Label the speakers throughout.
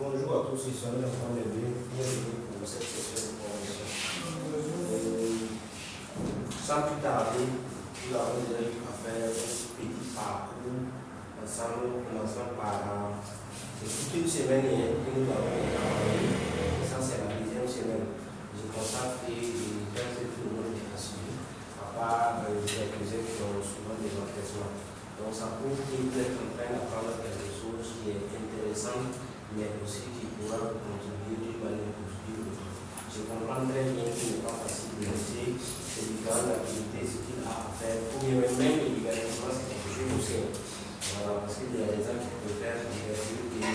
Speaker 1: Bonjour à tous, ici on est en train de bienvenue pour cette session de formation. Sans plus tarder, nous avons déjà eu à faire un petit parcours ensemble, commençant par toute une semaine que nous avons travaillé. Ça, c'est la deuxième semaine. Je constate que presque tout le monde est assis, à part quelques-uns qui ont souvent des encaissements. Donc, ça prouve que vous êtes en train d'apprendre quelque chose qui est intéressant, mais aussi qui pourra contribuer d'une manière positive. Je comprends très bien qu'il n'est pas facile de laisser ces différentes activités, ce qu'il a à faire, ou bien même le divertissement, c'est quelque chose aussi. Voilà, parce qu'il y a des gens qui préfèrent divertir et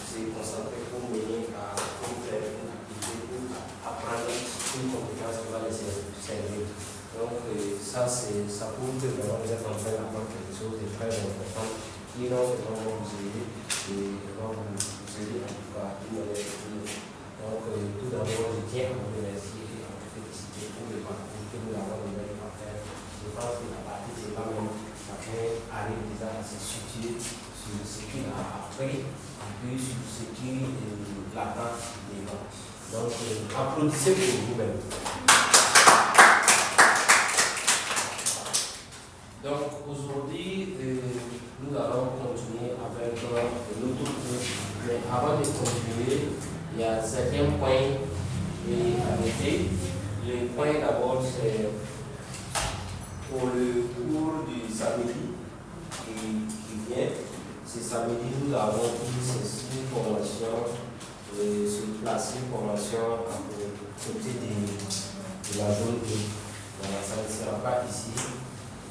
Speaker 1: se concentrer pour mener à faire une activité, pour apprendre une compétence qui va les servir. Donc, ça prouve que vraiment vous êtes en train d'apprendre quelque chose de très important qui non seulement va vous aider, et va vous aider en tout cas d'une manière positive. Donc, tout d'abord, je tiens à vous remercier et à vous féliciter pour le parcours que nous avons déjà eu à faire. Je pense que la partie c'est là même, chacun arrive déjà à se situer sur ce qu'il a appris, en plus sur ce qui l'attend devant. Donc, applaudissez pour vous-même. Donc aujourd'hui, nous allons continuer avec notre cours. Mais avant de continuer, il y a certains points à noter. Le point d'abord, c'est pour le cours du samedi qui vient. Ce samedi, nous avons une formation sur place, une formation à côté de la zone 2. Voilà, ça ne sera pas ici.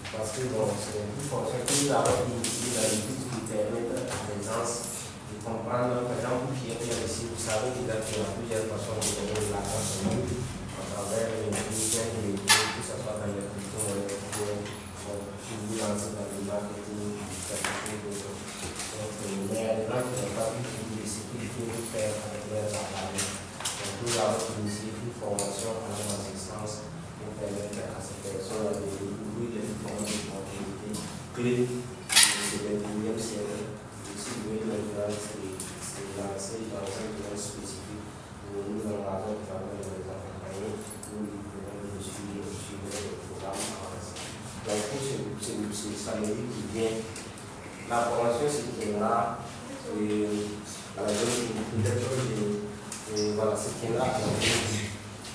Speaker 1: Parce que bon, c'est une fonction que nous avons initiée dans l'étude qui permet à les gens de comprendre. Par exemple, vous qui êtes ici, vous savez déjà qu'il y a plusieurs façons de donner la chance à travers les mécanismes de l'étude, que ce soit dans les cultures, pour vous lancer dans le marketing, quelque chose d'autre. Donc, mais il y a des gens qui n'ont pas pu trouver ce qu'ils peuvent faire avec leurs appareils. Donc, nous avons initié une formation en assistance pour permettre à ces personnes de découvrir les formes de continuité clés du 21e siècle. Si vous voulez l'influence, c'est lancé dans un domaine spécifique où nous engageons les travaux de les accompagner, nous lui pouvons de suivre le programme avancé. Donc pour ce samedi qui vient, la formation se tiendra à la zone voilà, se tiendra à la zone.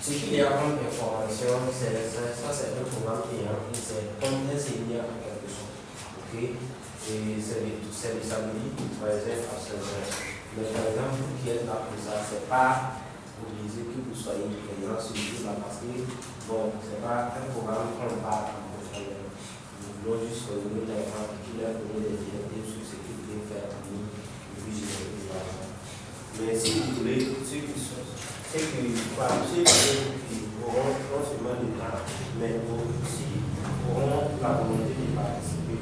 Speaker 1: Ce qu'il y a comme information, c'est un programme payant, c'est comme un séminaire en quelque sorte. Okay? Et c'est le samedi du 13h à 16h. Mais par exemple, vous qui êtes là pour ça, c'est pas obligé que vous soyez présent sur YouTube là parce que bon, c'est pas un programme qu'on parle en profondeur. Nous voulons juste revenir les gens qui leur donner des directives sur ce qu'ils doivent faire en ligne et puis générer de l'argent. Mais si vous voulez, ceux qui auront non seulement le temps, mais aussi auront la volonté de participer.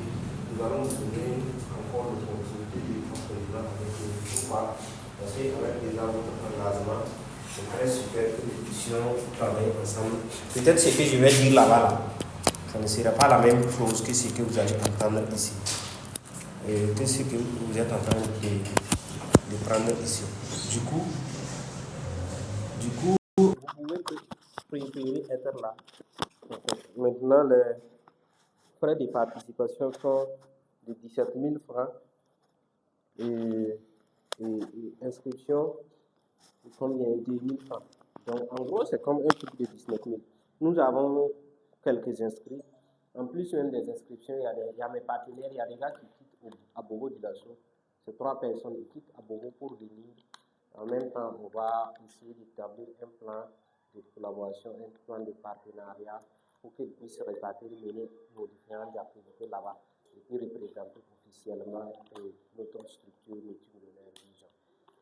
Speaker 1: Nous allons vous donner encore l'opportunité de comprendre avec nous. Pourquoi? Parce qu'avec déjà votre engagement, c'est très super que nous puissions travailler ensemble. Peut-être ce que je vais dire là-bas, ça ne sera pas la même chose que ce que vous allez entendre ici. Et que ce que vous êtes en train de prendre ici. Du coup, vous pouvez préférer être là. Maintenant, les frais de participation sont de 17 000 francs et inscription de combien? 2 000 francs. Donc, en gros, c'est comme un truc de 19 000. Nous avons quelques inscrits. En plus, même des inscriptions, il y a mes partenaires, il y a des gars qui quittent à Bobo Dioulasso. C'est 3 personnes qui quittent à Bobo pour venir. En même temps, on va essayer d'établir un plan de collaboration, un plan de partenariat pour qu'ils puissent répartir mener nos différentes activités là-bas et puis représenter officiellement notre structure multimillionnaire Vision.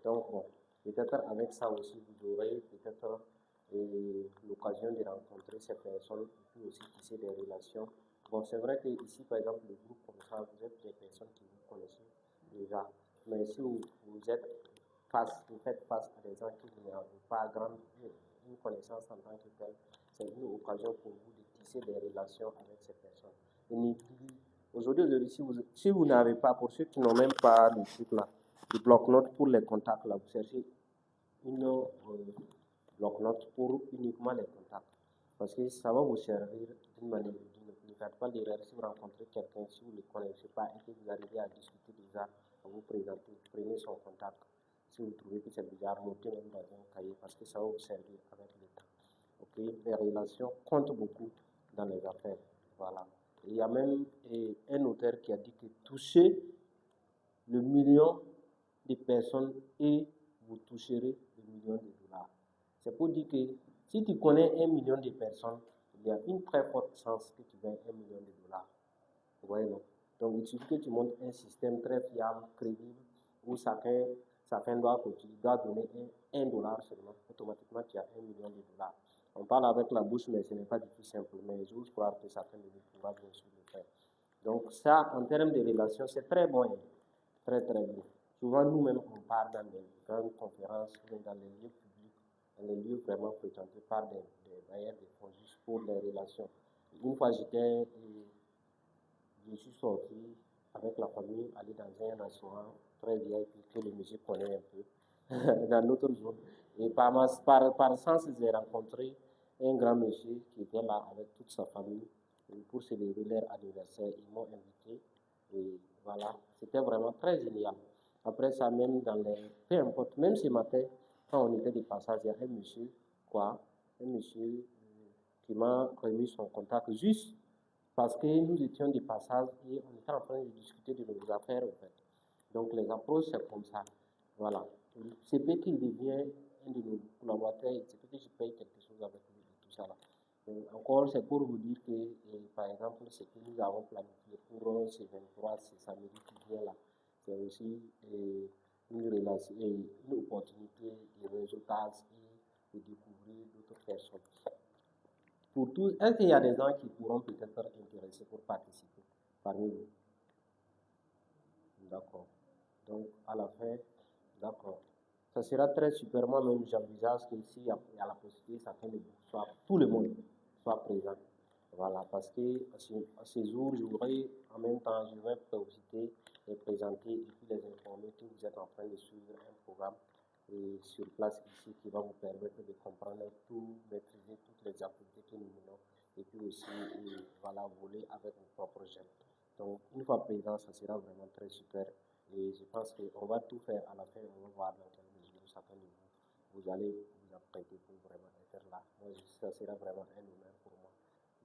Speaker 1: Donc, bon, peut-être avec ça aussi, vous aurez peut-être l'occasion de rencontrer ces personnes et puis aussi tisser des relations. Bon, c'est vrai que ici, par exemple, le groupe comme ça, vous êtes des personnes qui vous connaissez déjà. Mais si vous faites face à des gens qui n'ont pas une connaissance en tant que telle, c'est une occasion pour vous de tisser des relations avec ces personnes. Aujourd'hui, si vous n'avez pas, pour ceux qui n'ont même pas le truc là, le bloc-notes pour les contacts. Là, vous cherchez une bloc-notes pour uniquement les contacts. Parce que ça va vous servir d'une manière ou d'une autre. Ne faites pas d'erreur si vous rencontrez quelqu'un, si vous ne le connaissez pas et que vous arrivez à discuter déjà, à vous présenter, prenez son contact. Si vous trouvez que c'est bizarre, notez même dans un cahier parce que ça va vous servir avec le temps. Okay? Les relations comptent beaucoup dans les affaires. Voilà. Il y a même un auteur qui a dit que touchez le million de personnes et vous toucherez le million de dollars. C'est pour dire que si tu connais 1 million de personnes, il y a une très forte chance que tu gagnes 1 million de dollars. Vous voyez, non? Donc, il suffit que tu montes un système très fiable, crédible, où chacun doit donner 1 dollar seulement. Automatiquement, tu as 1 million de dollars. On parle avec la bouche, mais ce n'est pas du tout simple. Mais j'ose croire que chacun de nous pourra bien sûr le faire. Donc, ça, en termes de relations, c'est très bon. Très, très bon. Souvent, nous-mêmes, on part dans des grandes conférences, dans les lieux publics, dans les lieux vraiment fréquentés par des bailleurs de fonds juste pour les relations. Une fois, je suis sorti avec la famille, aller dans un restaurant très VIP que le monsieur connaît un peu, dans notre zone. Et par sens, j'ai rencontré un grand monsieur qui était là avec toute sa famille pour célébrer leur anniversaire. Ils m'ont invité et voilà, c'était vraiment très génial. Après ça, même dans les... Peu importe, même ce matin, quand on était de passage, il y a un monsieur, qui m'a remis son contact juste parce que nous étions de passage et on était en train de discuter de nos affaires, en fait. Donc, les approches, c'est comme ça. Voilà. C'est peut qu'il devient un de nos collaborateurs, c'est peut que je paye quelque chose avec lui et tout ça là. Encore, c'est pour vous dire que, par exemple, ce que nous avons planifié pour ce 23, ce samedi qui vient là, c'est aussi une relation, une opportunité de réseautage et de découvrir d'autres personnes. Pour tous, est-ce qu'il y a des gens qui pourront peut-être être intéressés pour participer parmi vous? D'accord. Donc, à la fin, d'accord. Ça sera très super. Moi-même, j'envisage que s'il y a la possibilité, chacun de vous, soit tout le monde soit présent. Voilà, parce que à ce jour, j'aurai en même temps, je vais profiter et présenter et puis les informer que vous êtes en train de suivre un programme sur place ici qui va vous permettre de comprendre tout, maîtriser toutes les activités que nous menons et puis aussi, voilà, voler avec vos propres jeunes. Donc, une fois présent, ça sera vraiment très super. Et je pense qu'on va tout faire à la fin, on va voir dans quelle mesure chacun de vous allez vous apprêter pour vraiment être là. Moi, ça sera vraiment un honneur pour moi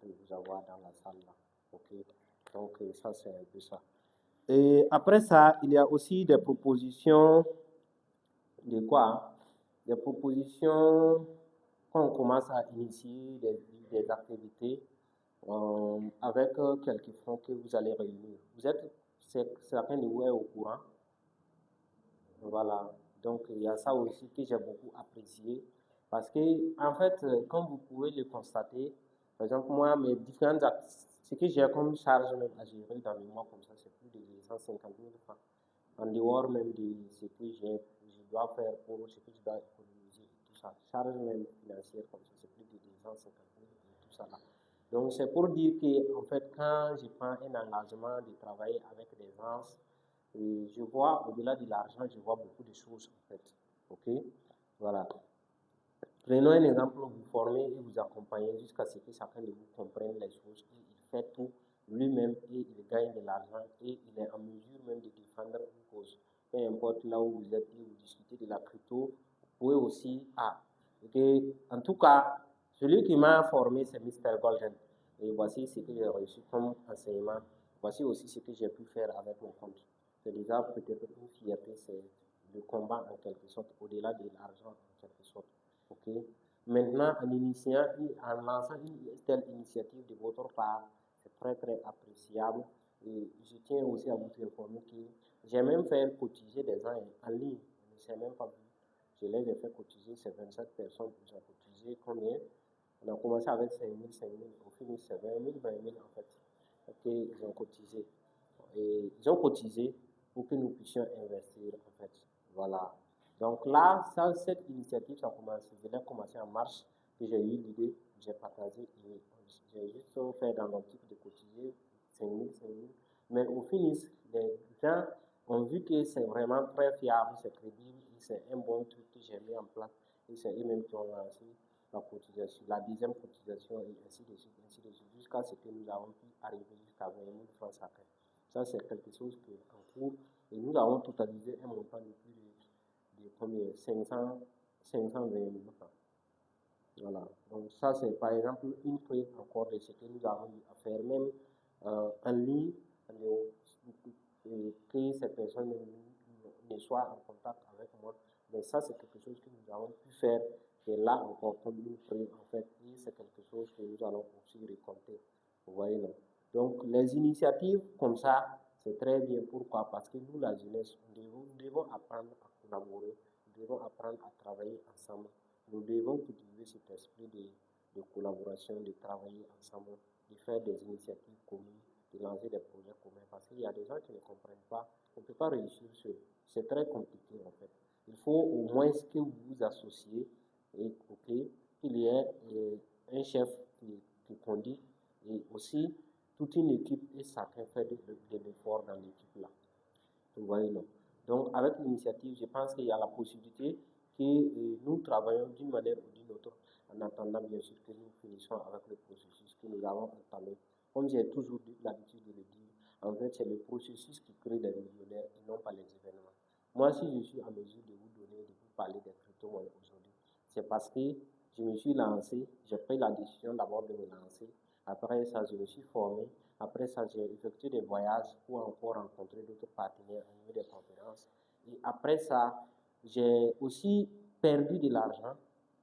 Speaker 1: de vous avoir dans la salle là. Ok? Donc, ça, c'est un peu ça. Et après ça, il y a aussi des propositions de quoi? Des propositions quand on commence à initier des activités avec quelques fonds que vous allez réunir. Chacun de vous est au courant. Voilà. Donc, il y a ça aussi que j'ai beaucoup apprécié. Parce que, en fait, comme vous pouvez le constater, par exemple, moi, mes différentes ce que j'ai comme charge même à gérer dans le mois comme ça, c'est plus de 150 000 francs. En dehors même de ce que je dois faire pour ce que je dois économiser et tout ça. Charge même financière comme ça, c'est plus de 250 000 et tout ça là. Donc, c'est pour dire que, en fait, quand je prends un engagement de travailler avec des gens, et je vois, au-delà de l'argent, je vois beaucoup de choses, en fait. OK? Voilà. Prenons un exemple, vous formez et vous accompagnez jusqu'à ce que chacun de vous comprenne les choses et il fait tout lui-même et il gagne de l'argent et il est en mesure même de défendre une cause. Peu importe là où vous êtes et vous discutez de la crypto, vous pouvez aussi... en tout cas, celui qui m'a formé, c'est Mr. Golden. Et voici ce que j'ai reçu comme enseignement. Voici aussi ce que j'ai pu faire avec mon compte. C'est déjà peut-être une fierté, c'est le combat en quelque sorte, au-delà de l'argent en quelque sorte. Ok. Maintenant, en lançant une telle initiative de votre part, c'est très très appréciable. Et je tiens aussi à vous informer que j'ai même fait cotiser des gens en ligne. Je ne sais même pas vu. Je les ai fait cotiser, ces 27 personnes qui ont cotisé combien? On a commencé avec 5 000, 5 000, au final c'est 20 000, 20 000 en fait. Ok, ils ont cotisé. Et ils ont cotisé pour que nous puissions investir en fait. Voilà. Donc là, cette initiative, je l'ai commencé en mars, que j'ai eu l'idée, j'ai partagé et j'ai juste fait dans l'optique de cotiser 5 000, 5 000. Mais au finish, les gens ont vu que c'est vraiment très fiable, c'est crédible, et c'est un bon truc que j'ai mis en place. Et c'est eux-mêmes qui ont lancé la cotisation, la deuxième cotisation, et ainsi de suite, jusqu'à ce que nous avons pu arriver jusqu'à 20 000 francs chacun. Ça, c'est quelque chose qui est en cours. Et nous avons totalisé un montant de plus de combien 520 000 francs. Voilà. Donc ça, c'est par exemple une preuve encore de ce que nous avons eu à faire, même en ligne, que ces personnes ne soient en contact avec moi. Mais ça, c'est quelque chose que nous avons pu faire. Et là encore, comme une preuve, en fait, et c'est quelque chose que nous allons aussi récolter. Vous voyez, non? Donc, les initiatives comme ça, c'est très bien. Pourquoi? Parce que nous, la jeunesse, nous devons apprendre à collaborer, nous devons apprendre à travailler ensemble. Nous devons cultiver cet esprit de collaboration, de travailler ensemble, de faire des initiatives communes, de lancer des projets communs. Parce qu'il y a des gens qui ne comprennent pas. On ne peut pas réussir seul. C'est très compliqué en fait. Il faut au moins que vous vous associez et qu'il y ait un chef qui conduit et aussi toute une équipe et chacun fait de l'effort dans l'équipe là. Vous voyez, non. Donc, avec l'initiative, je pense qu'il y a la possibilité que nous travaillons d'une manière ou d'une autre, en attendant bien sûr que nous finissions avec le processus que nous avons entamé. Comme j'ai toujours l'habitude de le dire, en fait, c'est le processus qui crée des millionnaires et non pas les événements. Moi, si je suis en mesure de vous donner, de vous parler des crypto-monnaies aujourd'hui, c'est parce que je me suis lancé, j'ai pris la décision d'abord de me lancer. Après ça, je me suis formé. Après ça, j'ai effectué des voyages pour encore rencontrer d'autres partenaires, animer des conférences. Et après ça, j'ai aussi perdu de l'argent,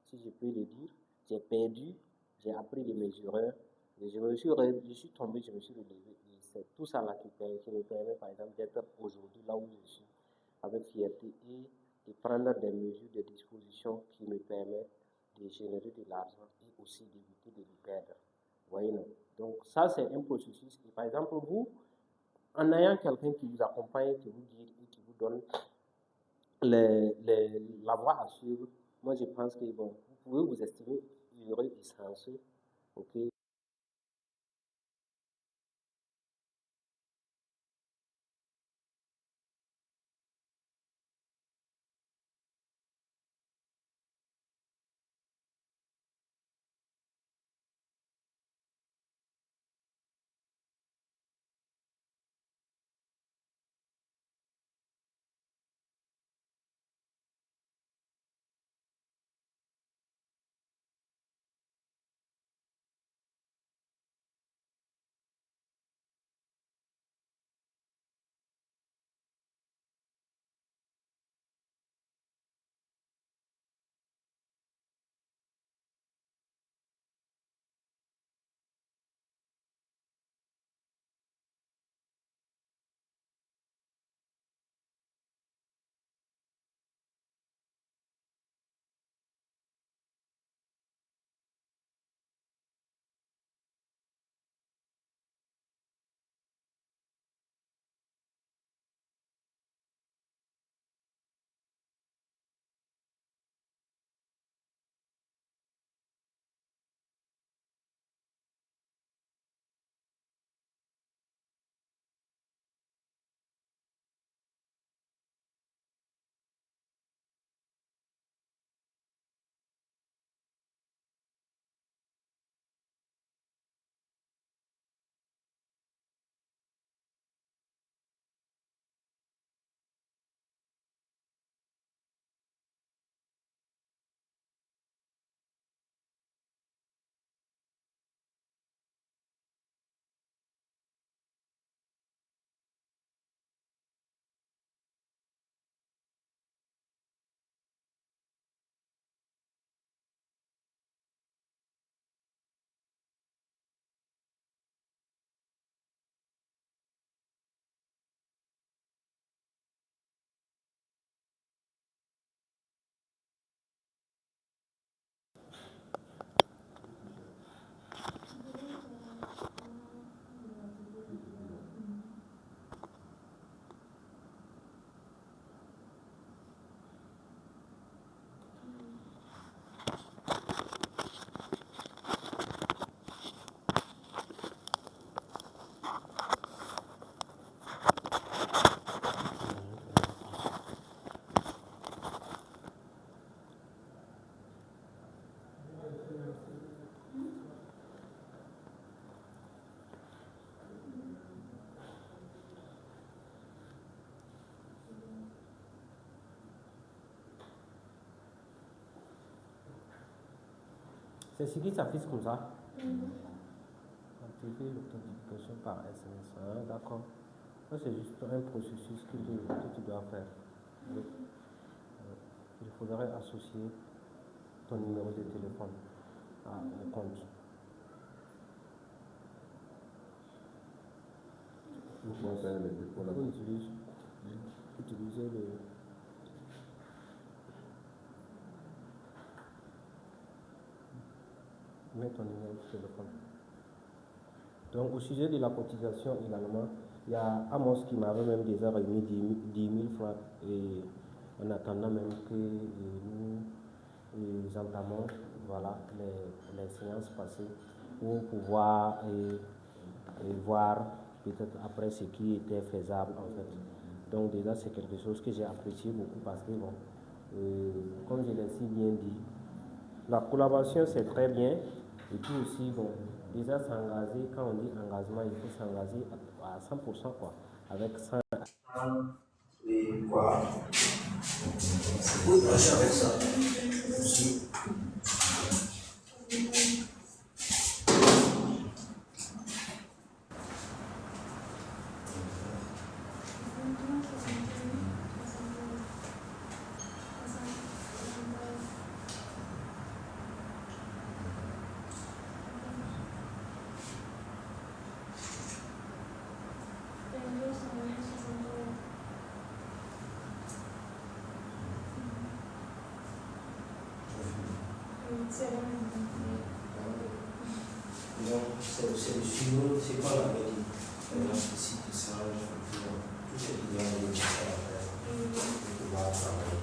Speaker 1: si je peux le dire. J'ai perdu, j'ai appris de mes erreurs. Et je suis tombé, je me suis relevé. Et c'est tout ça là qui me permet, par exemple, d'être aujourd'hui là où je suis, avec fierté et de prendre des mesures de disposition qui me permettent de générer de l'argent et aussi d'éviter de le perdre. Vous voyez, non? Donc, ça, c'est un processus. Et par exemple, vous, en ayant quelqu'un qui vous accompagne, qui vous guide et qui vous donne la voie à suivre, moi, je pense que bon, vous pouvez vous estimer heureux et chanceux, ok,
Speaker 2: C'est ce qui s'affiche comme ça. Activer l'authentification par SMS. Ah, d'accord. Ça, c'est juste un processus que tu dois faire. Oui. Il faudrait associer ton numéro de téléphone au compte. Il faut utiliser le... Mets ton numéro de téléphone. Donc, au sujet de la cotisation également, il y a Amos qui m'avait même déjà remis 10 000 francs et en attendant même que nous entamons voilà, les séances passées pour pouvoir voir peut-être après ce qui était faisable en fait. Donc déjà c'est quelque chose que j'ai apprécié beaucoup parce que bon, comme je l'ai si bien dit, la collaboration c'est très bien et puis aussi bon, déjà s'engager, quand on dit engagement, il faut s'engager à 100% quoi, avec 100 et quoi. Oui, moi je avec ça aussi. Donc, c'est le suivant, c'est quoi la méthode? Ici, tout ça, tout ce qu'il y a de nécessaire à faire pour pouvoir travailler.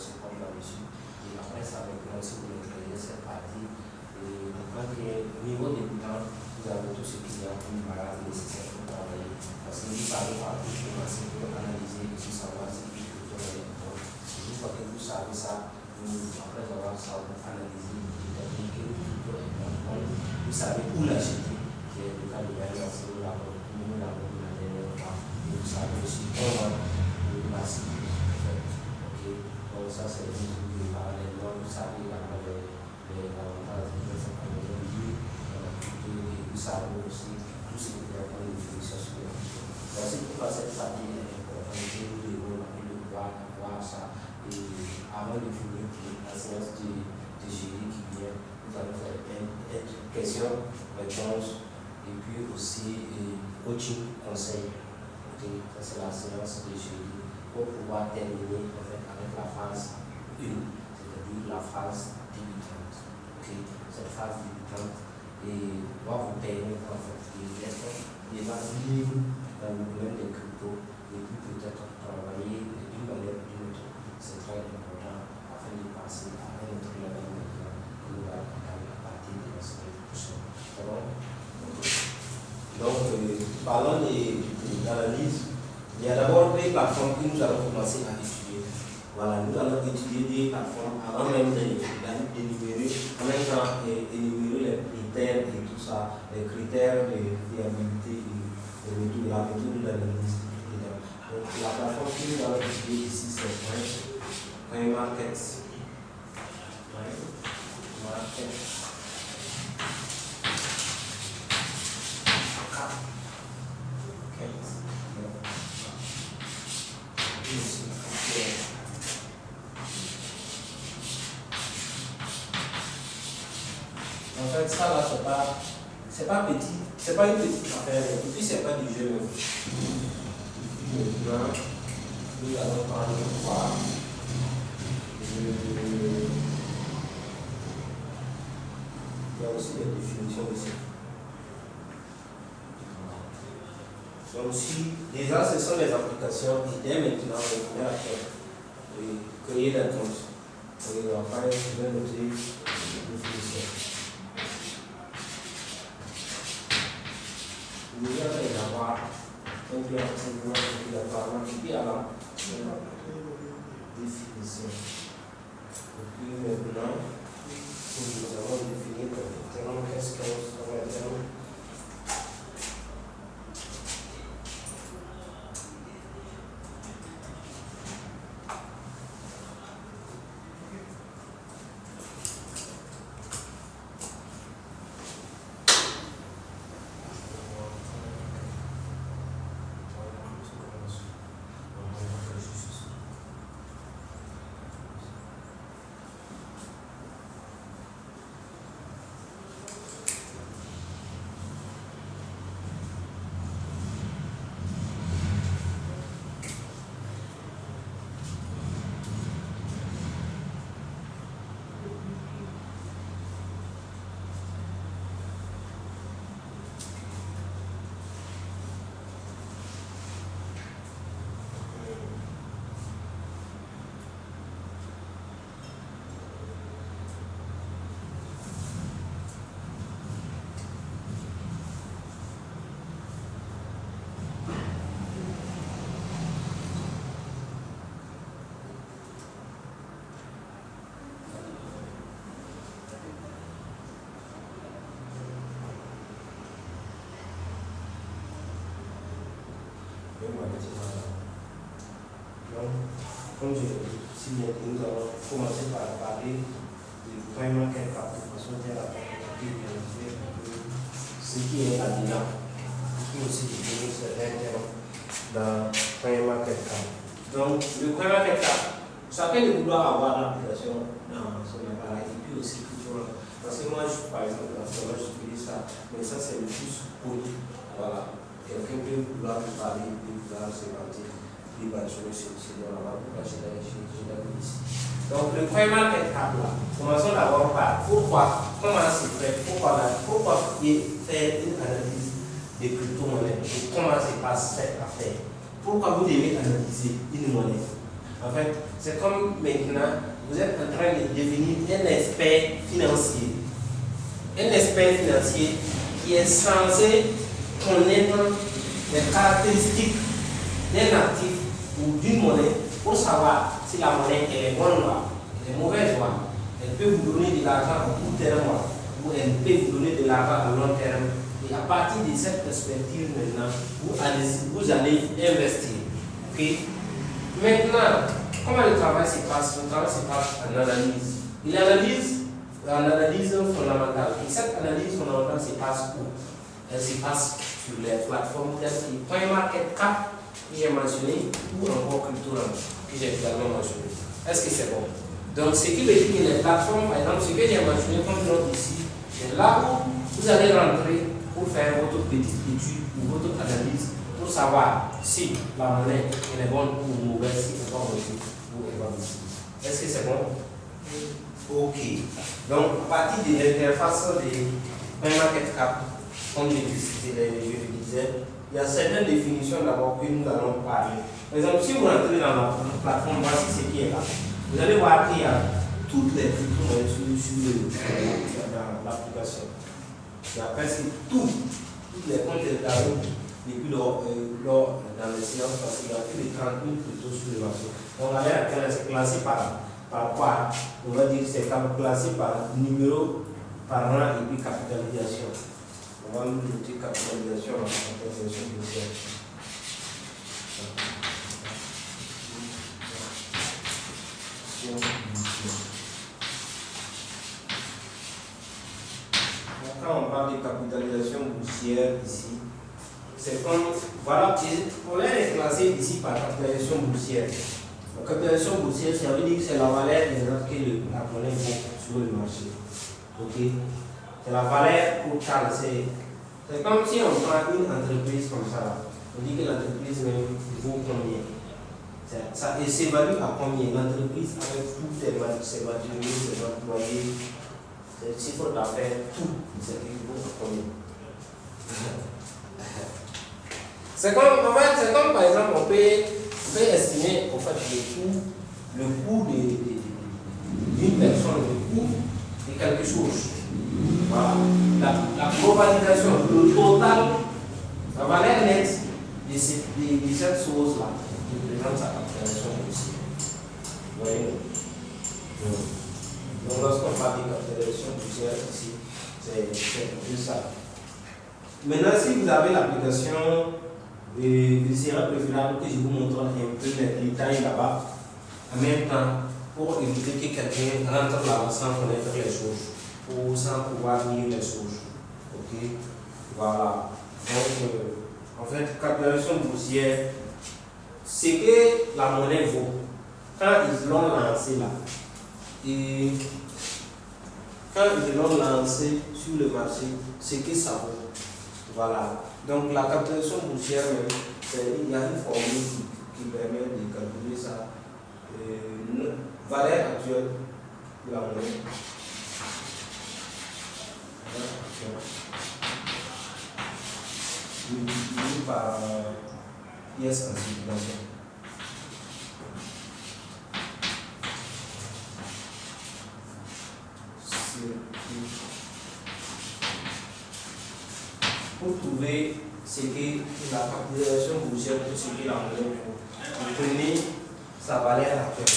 Speaker 1: se porte là-dessus. Et après ça, maintenant, si vous créez cette partie, et quand au niveau débutant, vous avez tout ce qu'il y a comme base nécessaire pour travailler. Parce que vous savez par où commencer pour analyser et pour savoir si vous pouvez faire. Une fois que vous savez ça, après avoir ça, vous analysez et déterminez que vous savez où l'acheter, qui est le cas de l'Alliance, nous l'avons vu la dernière fois, et vous savez aussi comment vous placer. Donc ça c'est une chose de parallèlement, vous savez également les avantages de cette technologie, et vous savez aussi tout ce qui est en définition sur le futur. Voici pourquoi cette partie est importante, et nous devons pouvoir avoir ça. Et avant de finir la séance de jury qui vient, nous allons faire une question-réponse et puis aussi coaching conseil. Okay. Ça c'est la séance de jury pour pouvoir terminer en fait, avec la phase 1, c'est-à-dire la phase débutante. Okay. Cette phase débutante va vous permettre en fait d'être déjà libre dans le domaine des cryptos et puis peut-être travailler d'une manière ou d'une autre. C'est très important afin de passer à un autre level maintenant que nous allons entamer à partir de la semaine prochaine. C'est bon? Donc, parlons d'analyse. Il y a d'abord des plateformes que nous allons commencer à étudier. Voilà, nous allons étudier des plateformes avant même d'énumérer, en même temps énumérer les critères et tout ça, les critères de fiabilité et la méthode d'analyse. Donc, la plateforme que nous allons étudier ici, c'est CoinMarket. En fait, ça là, c'est pas petit, c'est pas une petite affaire, et puis c'est pas du jeu. Maintenant, nous allons prendre voir. Il y a aussi des définitions ici. Donc, si déjà ce sont les applications, et dès maintenant, on va créer des comptes. Et on va faire une définition. Vous allez avoir un client obligatoirement et puis alors définition. Et puis maintenant, nous avons défini correctement qu'est-ce qu'on va faire. Donc, comme je l'ai dit, si nous allons commencer par parler du CoinMarket Cap de façon très rapide, ce qui est là-dedans, qui aussi définir certains termes dans CoinMarket Cap. Donc, le CoinMarket Cap, chacun de vous doit avoir l'application dans son appareil et puis aussi toujours. Parce que moi, par exemple, dans ce moment, j'utilise ça, mais ça, c'est le plus connu. Voilà. Quelqu'un peut vouloir vous parler, peut vouloir se vanter, il va jouer sur la pour acheter ici. Donc, le CoinMarket Cap là, commençons d'abord par comment c'est fait, pourquoi faire une analyse des crypto-monnaies, comment se passe cette affaire. Pourquoi vous devez analyser une monnaie. En fait, c'est comme maintenant, vous êtes en train de devenir un expert financier. Un expert financier qui est censé connaître les caractéristiques d'un actif ou d'une monnaie pour savoir si la monnaie est bonne ou elle est mauvaise. Elle peut vous donner de l'argent à court terme ou elle peut vous donner de l'argent à long terme. Et à partir de cette perspective maintenant, vous allez investir. Okay? Maintenant, comment le travail se passe? Le travail se passe en analyse. Il analyse en analyse fondamentale. Et cette analyse fondamentale se passe où? Elle se passe sur les plateformes telles que CoinMarketCap, que j'ai mentionné, ou encore Cryptoland, que j'ai également mentionné. Est-ce que c'est bon? Donc, ce qui veut dire que les plateformes, par exemple, ce que j'ai mentionné comme note ici, c'est là où vous allez rentrer pour faire votre petite étude ou votre analyse pour savoir si la monnaie elle est bonne ou mauvaise, si elle va monter ou elle va baisser. Est-ce que c'est bon? Ok. Donc, à partir de l'interface de CoinMarketCap, comme je le disais, il y a certaines définitions d'abord que nous allons parler. Par exemple, si vous rentrez dans la plateforme, voici ce qui est là. Vous allez voir qu'il y a toutes les crypto-monnaies dans l'application. Il y a presque toutes les comptes établis depuis lors dans les séances parce qu'il y a plus de 30 000 cryptos sur le marché. Donc, on va c'est classé par quoi? On va dire que c'est classé par numéro, par an et puis capitalisation. On va nous noter capitalisation en capitalisation boursière. Quand on parle de capitalisation boursière ici, c'est comme, voilà, on est classé ici par capitalisation boursière. La capitalisation boursière, ça veut dire que c'est la valeur que la monnaie vaut sur le marché. Ok? C'est la valeur totale. C'est comme si on prend une entreprise comme ça. On dit que l'entreprise vaut combien? Ça s'évalue à combien? L'entreprise avec tous ses matériaux, ses employés, ses chiffres d'affaires, tout, c'est vaut à combien? C'est comme par exemple, on peut estimer en fait, le coût d'une personne, le coût de quelque chose. Voilà. La globalisation, le total, la valeur nette de cette chose-là, qui représente sa capitalisation boursière. Vous voyez? Donc, lorsqu'on parle de capitalisation boursière ici, c'est un peu ça. Maintenant, si vous avez l'application, il sera préférable que je vous montre un peu les détails là-bas, en même temps, pour éviter que quelqu'un rentre là-bas sans connaître les choses, ou sans pouvoir lire les choses. Ok? Voilà. Donc, en fait, capitalisation boursière, c'est que la monnaie vaut. Quand ils l'ont lancé là, et quand ils l'ont lancé sur le marché, c'est que ça vaut. Voilà. Donc la capitalisation boursière, il y a une formule qui permet de calculer ça. Valeur actuelle de la monnaie. Multiplié par pièce en circulation. Pour trouver ce que la capitalisation boursière pour ce que la monnaie vaut, vous prenez sa valeur actuelle.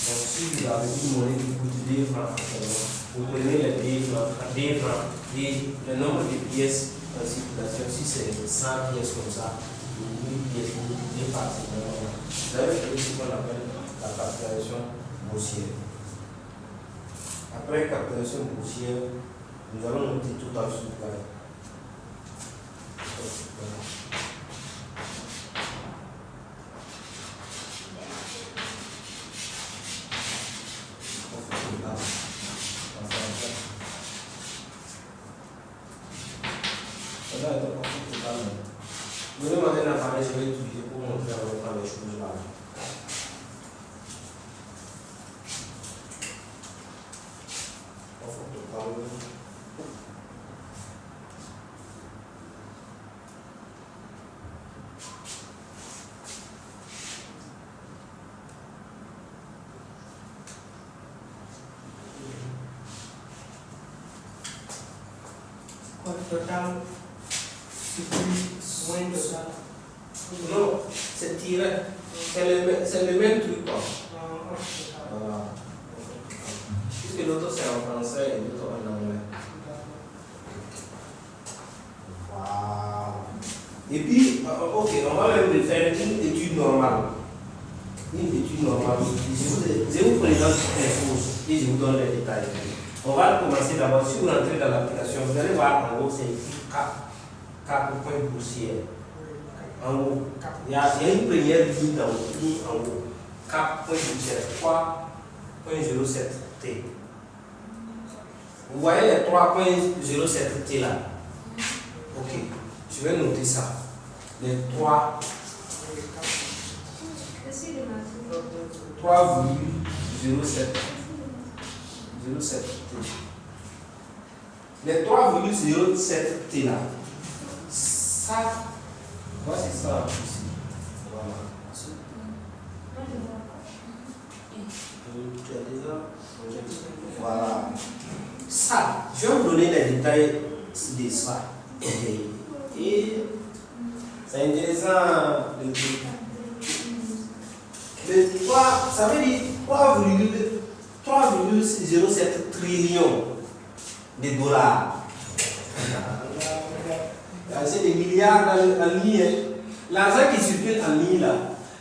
Speaker 1: Donc, si vous avez une monnaie qui coûte 2 francs actuellement, vous prenez les 2 francs et le nombre de pièces en circulation. Si c'est 100 pièces comme ça, 1000 pièces, vous multipliez par ce nombre-là. Vous avez trouvé ce qu'on appelle la capitalisation boursière. Après capitalisation boursière, nous allons noter tout à suite là. Vous me demandez un appareil, je vais l'utiliser pour montrer en même temps les choses là.
Speaker 3: total moins total.
Speaker 1: Non, c'est tiré. C'est le même truc quoi. Voilà. Puisque l'autre c'est en français et l'autre en anglais. Wow. Et puis, ok, on va même faire une étude normale. Une étude normale. Je vous présente les choses et je vous donne les détails. On va commencer d'abord. Si vous rentrez dans l'application, vous allez voir en haut, c'est écrit cap point poussière. En haut, il y a une première ligne en haut. Cap point poussière 3.07T. Vous voyez les 3.07T là? Ok, je vais noter ça. Les 3,07T. Les 3,07T là, ça, voici ça ici. Voilà. Voilà. Ça, je vais vous donner les détails de ça. Et c'est intéressant de dire. Le 3, ça veut dire 3,07 trillions de dollars. C'est des milliards en ligne. L'argent qui circule en ligne là,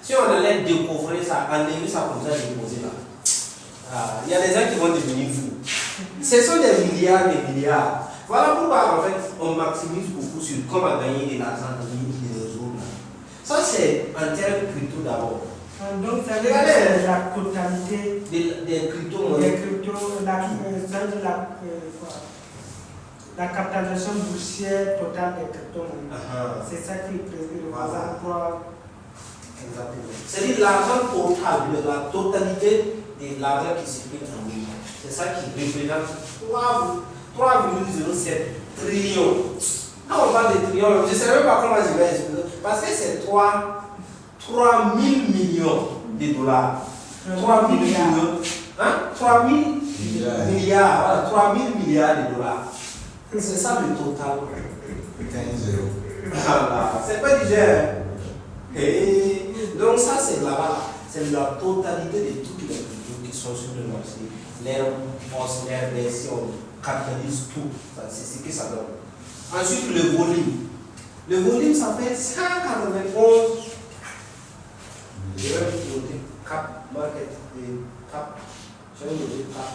Speaker 1: si on allait découvrir ça, enlever ça comme ça, déposer là, il y a des gens qui vont devenir fous. Ce sont des milliards et des milliards. Voilà pourquoi en fait on maximise beaucoup sur comment gagner de l'argent en ligne et des réseaux là. Ça c'est en termes crypto d'abord.
Speaker 3: Donc ça veut dire la totalité
Speaker 1: des crypto-monnaies.
Speaker 3: La capitalisation boursière totale des crypto-monnaies. C'est ça qui est prévu.
Speaker 1: Voilà. Exactement. C'est-à-dire l'argent total, la totalité de l'argent qui circule en ligne. C'est ça qui représente 3,07 trillions. Quand on parle de trillions, je ne sais même pas comment je vais expliquer. Parce que c'est 3 000 millions de dollars. 3 000 millions. Hein? 3 000 milliards. Voilà, 3 000 milliards de dollars. C'est ça le total. Voilà. C'est pas du genre. Et donc ça c'est là-bas. C'est la totalité de toutes les cryptos qui sont sur le marché. L'air poste, l'air si on capitalise tout. C'est ce que ça donne. Ensuite le volume. Le volume ça fait 191. Je vais vous noter cap market et cap. Je vais vous noter cap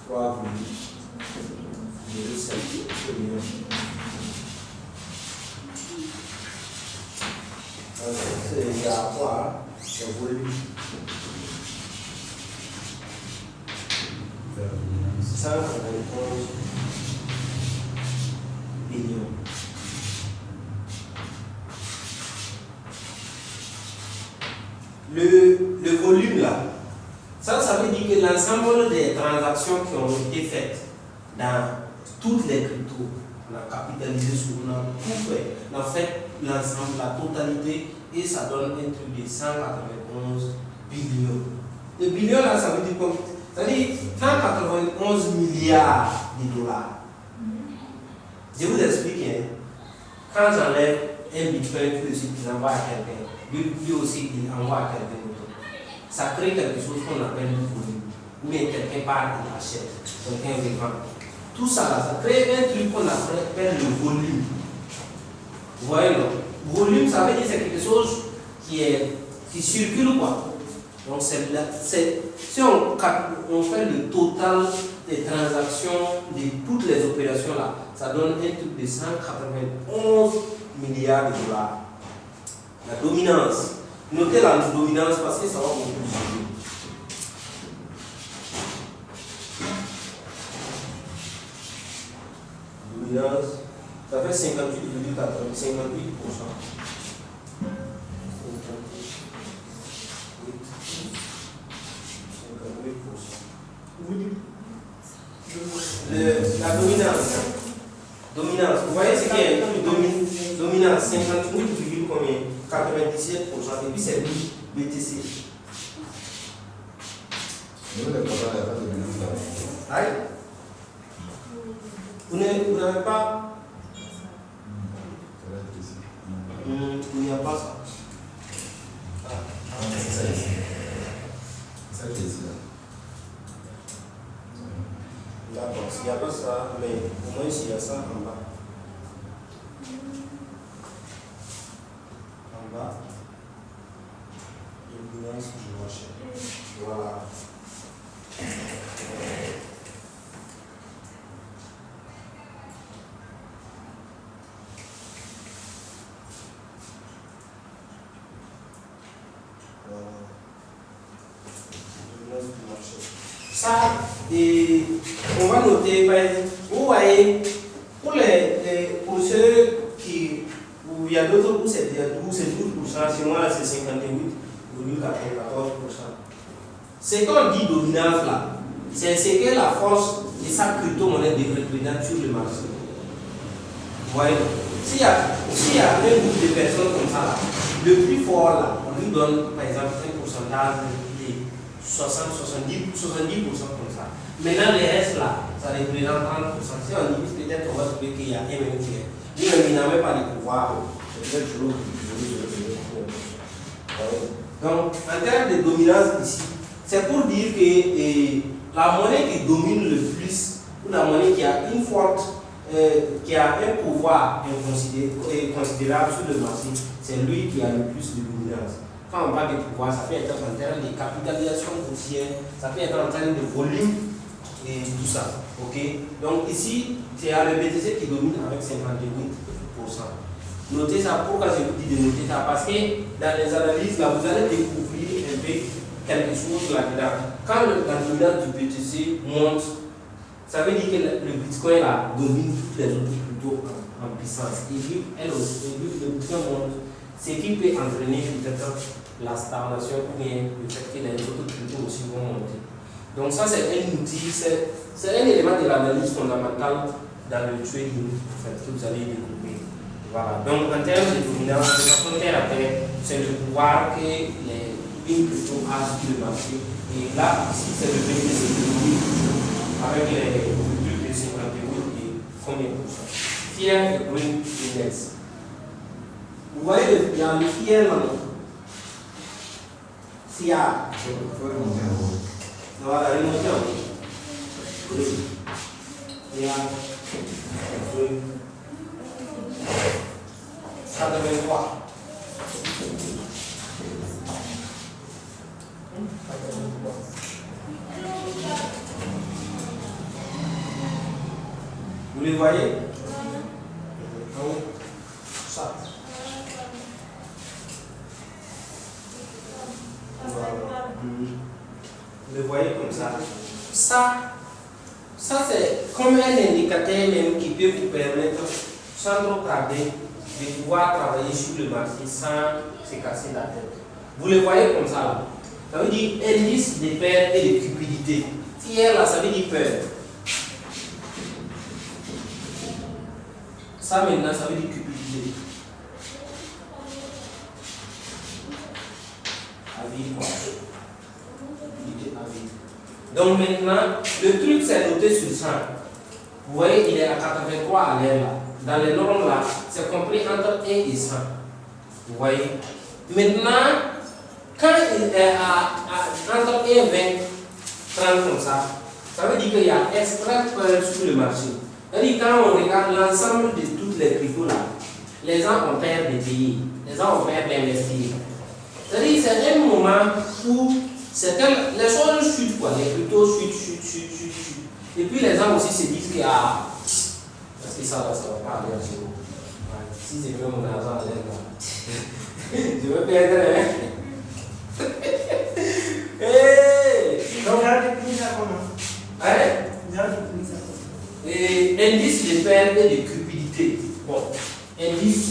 Speaker 1: 3,07 millions. Il y a quoi? Le volume. 191 millions. Le volume là, ça veut dire que l'ensemble des transactions qui ont été faites dans toutes les cryptos, on a capitalisé sur, on a tout fait, on a fait l'ensemble, la totalité, et ça donne un truc de 191 billions. Le billion là, ça veut dire quoi? Ça veut dire 191 milliards de dollars. Je vous explique, hein. Quand j'enlève un bitcoin, que j'envoie à quelqu'un, lui aussi il envoie à quelqu'un d'autre. Ça crée quelque chose qu'on appelle du volume. Ou bien quelqu'un part et l'achète, quelqu'un veut vendre. Tout ça là, ça crée un truc qu'on appelle le volume. Vous voyez non? Volume, ça veut dire c'est quelque chose qui circule quoi. Donc si on fait le total des transactions de toutes les opérations là, ça donne un truc de 191 milliards de dollars. La dominance. Notez la dominance parce que ça va beaucoup plus. Dominance, ça fait 58,58%. La dominance. Dominance. Vous voyez ce qu'il y a une dominance 58, combien? 97%. Et puis c'est BTC. Vous n'avez pas? Il n'y a pas ça. C'est ça ici.
Speaker 4: Ça qui est ici là.
Speaker 1: D'accord, s'il n'y a pas ça, mais au moins s'il y a ça en bas. En bas. Dominance du marché. Voilà. Ça, et on va noter, vous voyez, pour ceux qui, où il y a d'autres où c'est 12%, sinon là c'est 58,94%. Ce qu'on dit dominance là, c'est ce que la force de sa crypto-monnaie représente sur le marché. Vous voyez, s'il y a un groupe de personnes comme ça là, le plus fort là, on lui donne par exemple un pourcentage de 70% comme ça. Maintenant, les restes là, ça représente 30%. Si on divise, peut-être on va trouver qu'il y a un même tiers. Lui-même, il n'a même pas de pouvoir. C'est peut-être toujours donc, en termes de dominance ici, c'est pour dire que la monnaie qui domine le plus, ou la monnaie qui a une forte, qui a un pouvoir considérable sur le marché, c'est lui qui a le plus de dominance. Quand on parle de pouvoir, ça peut être en termes de capitalisation boursière, ça peut être en termes de volume et tout ça. Okay? Donc ici, c'est le BTC qui domine avec 58%. Notez ça, pourquoi je vous dis de noter ça? Parce que dans les analyses, là, vous allez découvrir un peu quelque chose là-dedans. Quand la dominance du BTC monte, ça veut dire que le Bitcoin là, domine toutes les autres cryptos en puissance. Et vu, elle aussi, et vu que le Bitcoin monte, ce qui peut entraîner peut-être la stagnation ou bien le fait que les autres cryptos aussi vont monter. Donc ça c'est un outil, c'est un élément de l'analyse fondamentale dans le trading en fait, que vous allez découvrir. Voilà. Donc en termes de dominance, de façon terre à terre, c'est le pouvoir que une crypto a sur le marché. Et là, ici c'est le BTC qui domine avec les trucs de 58 et combien de pourcents. Fear et Green Index. Vous voyez, il y a le fier là. S'il y a. Voilà, il monte en haut. Il y a. 83. Vous les voyez? Ça. Voilà. Vous le voyez comme ça. Ça c'est comme un indicateur même qui peut vous permettre, sans trop tarder, de pouvoir travailler sur le marché sans se casser la tête. Vous le voyez comme ça là. Ça veut dire indice de peur et de cupidité. Hier là, ça veut dire peur. Ça maintenant, ça veut dire cupidité. Avis quoi? Cupidité, avis. Donc maintenant, le truc c'est noté sur 100. Vous voyez, il est à 83 à l'air là. Dans les normes là, c'est compris entre 1 et 100. Vous voyez? Maintenant, quand il est entre 1 et 20, 30 comme ça veut dire qu'il y a extra peur sur le marché. C'est-à-dire quand on regarde l'ensemble de toutes les cryptos là, les gens ont peur de payer, les gens ont peur d'investir. C'est-à-dire c'est un moment où les choses chutent quoi, les cryptos chutent. Et puis les gens aussi se disent que parce que ça va pas aller chez vous. Si c'est que mon argent à l'air là, je veux perdre. Donc, et indice de perte et de cupidité. Bon, indice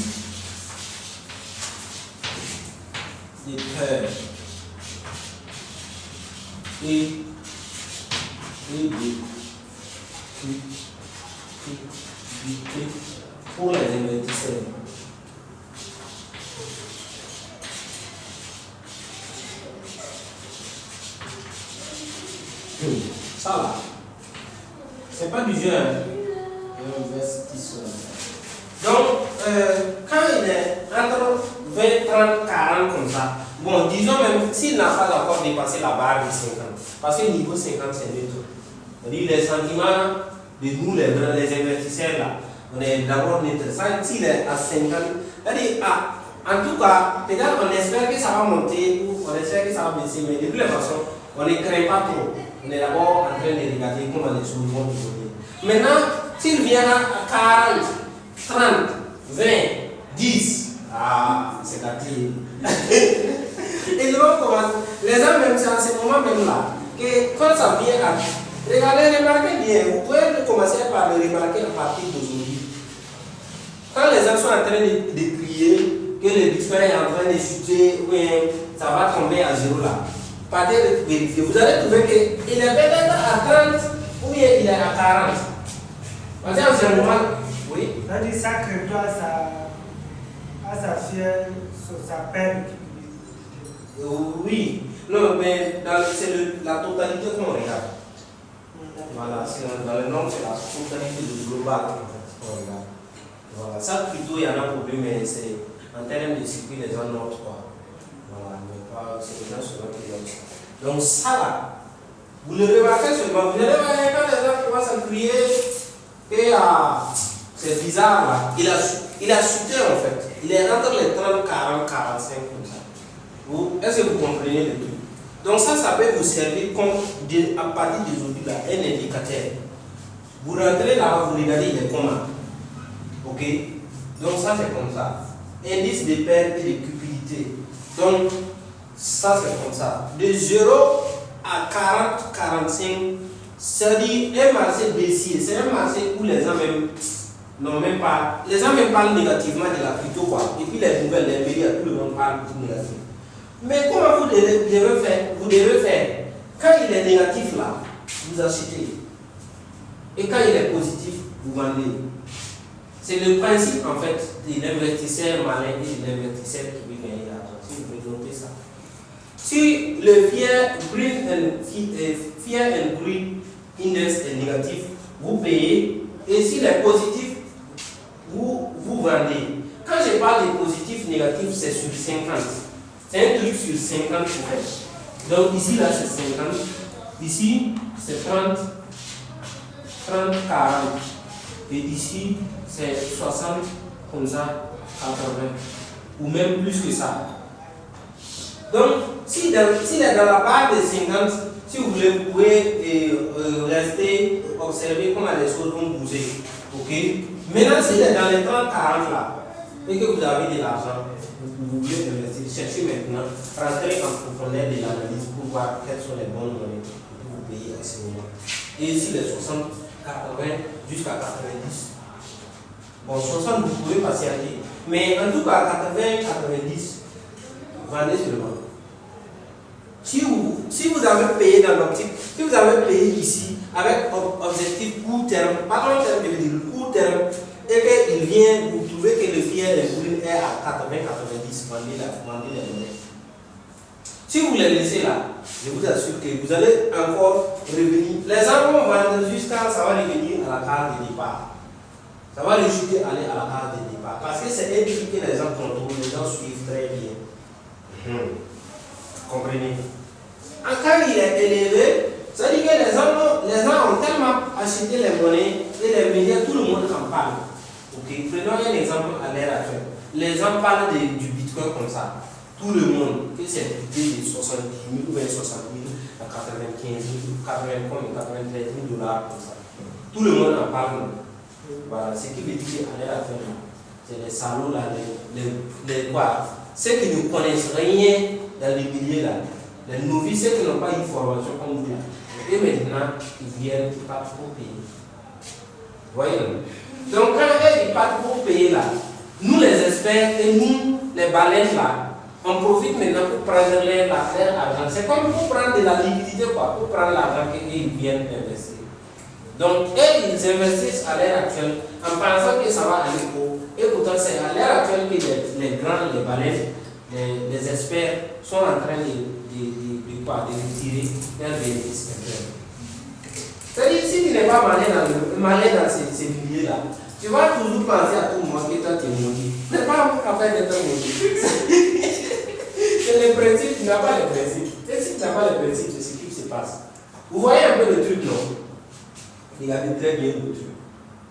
Speaker 1: de peur et de cupidité pour les investisseurs. Ça là, c'est pas du jeu. Donc, quand il est entre 20, 30, 40 comme ça, bon, disons même s'il n'a pas encore dépassé la barre de 50, parce que niveau 50 c'est neutre. C'est-à-dire les sentiments de nous, les investisseurs là, on est d'abord neutre. S'il est à 50, c'est-à-dire, en tout cas, peut-être on espère que ça va monter ou on espère que ça va baisser, mais de toute façon, on ne craint pas trop. On est d'abord en train de regarder comment les choses vont évoluer. Maintenant, s'il vient à 40, 30, 20, 10, c'est la clé. Et donc, les gens, même c'est à ce moment même là, que quand ça vient à. Regardez, remarquez bien, vous pouvez commencer par le remarquer à partir d'aujourd'hui. Quand les gens sont en train de crier que le bitcoin est en train de chuter, ou ça va tomber à zéro là, partez de vérifier. Vous allez trouver qu'il est peut-être à 30 ou bien il est à 40. Parce qu'en ce moment, oui.
Speaker 3: C'est-à-dire ça crypto a sa fière sur sa perte.
Speaker 1: Oui, non, mais c'est la totalité qu'on regarde. Voilà, dans le nom, c'est la totalité du global en fait. Voilà, ça plutôt il y en a beaucoup, mais c'est en termes de circuit, les gens notent quoi. Voilà, mais pas, c'est les gens seulement qui notent. Donc ça là, vous le remarquez seulement, vous allez voir quand les gens commencent à crier et c'est bizarre là, il a chuté en fait. Il est entre les 30, 40, 45 comme ça. Est-ce que vous comprenez le truc? Donc ça peut vous servir comme à partir d'aujourd'hui là, un indicateur. Vous rentrez là, vous regardez il est comment. Ok? Donc ça c'est comme ça. Indice de perte et de cupidité. Donc ça c'est comme ça. De 0 à 40, 45, c'est-à-dire un marché baissier. C'est un marché où les gens même n'ont même pas. Les gens même parlent négativement de la crypto quoi. Et puis les nouvelles, les médias, tout le monde parle négativement. Mais comment vous devez faire? Vous devez faire, quand il est négatif là, vous achetez. Et quand il est positif, vous vendez. C'est le principe en fait de l'investisseur malin et de l'investisseur qui veut gagner de l'argent. Si vous pouvez noter ça. Si le Fear and Greed Index est négatif, vous payez. Et s'il est positif, vous vendez. Quand je parle de positif, négatif, c'est sur 50. C'est un truc sur 50 pour fait. Donc ici, là, c'est 50. Ici, c'est 30, 40. Et ici, c'est 60, comme ça, 80. Ou même plus que ça. Donc, s'il est dans la barre de 50, si vous voulez, vous pouvez rester, observer comment les choses vont bouger. Ok? Maintenant, s'il est dans les 30-40 là, et que vous avez de l'argent, vous voulez investir, cherchez maintenant, rentrez en profondeur de l'analyse pour voir quelles sont les bonnes monnaies que vous payez à ce moment. Et ici, les 60, 80 jusqu'à 90. Bon, 60, vous pouvez patienter. Mais en tout cas, 80, 90, vendez seulement. Si vous avez payé dans l'optique, si vous avez payé ici avec objectif court terme, pas long terme, je veux dire court terme, et qu'il vient, vous trouvez que le Fear and Greed est à 80-90, vendez les monnaies. Si vous les laissez là, je vous assure que vous allez encore revenir. Les gens vont vendre jusqu'à ça va revenir à la case de départ. Ça va rechuter aller à la case de départ. Parce que c'est un truc que les gens contrôlent, les gens suivent très bien. Comprenez? Quand il est élevé, ça veut dire que les gens ont tellement acheté les monnaies et les médias, tout le monde en parle. Okay. Prenons un exemple à l'heure actuelle. Les gens parlent du bitcoin comme ça. Tout le monde, que c'est de 70 000 ou 60 000 à 95 000, 93 000 dollars comme ça. Tout le monde en parle. Voilà, ce qui veut dire qu'à l'heure actuelle, c'est les salauds là, ceux qui ne connaissent rien dans les milieux là, les novices, ceux qui n'ont pas une formation comme vous là. Et maintenant, ils viennent pas trop payer. Voyez. Donc quand ils partent pour payer là, nous les experts et nous les baleines là, on profite maintenant pour prendre leur argent. C'est comme pour prendre de la liquidité quoi, pour prendre l'argent qu'ils viennent investir. Donc eux ils investissent à l'heure actuelle en pensant que ça va aller haut. Et pourtant c'est à l'heure actuelle que les grands, les baleines, les experts sont en train de retirer leurs bénéfices. C'est-à-dire si tu n'es pas malin dans ces milieux-là, Tu vas toujours penser à tout moment que toi tu es maudit. Tu n'es pas capable d'être maudit. C'est le principe, tu n'as pas le principe. Et si tu n'as pas le principe, c'est ce qui se passe. Vous voyez un peu le truc, non? Regardez très bien le truc.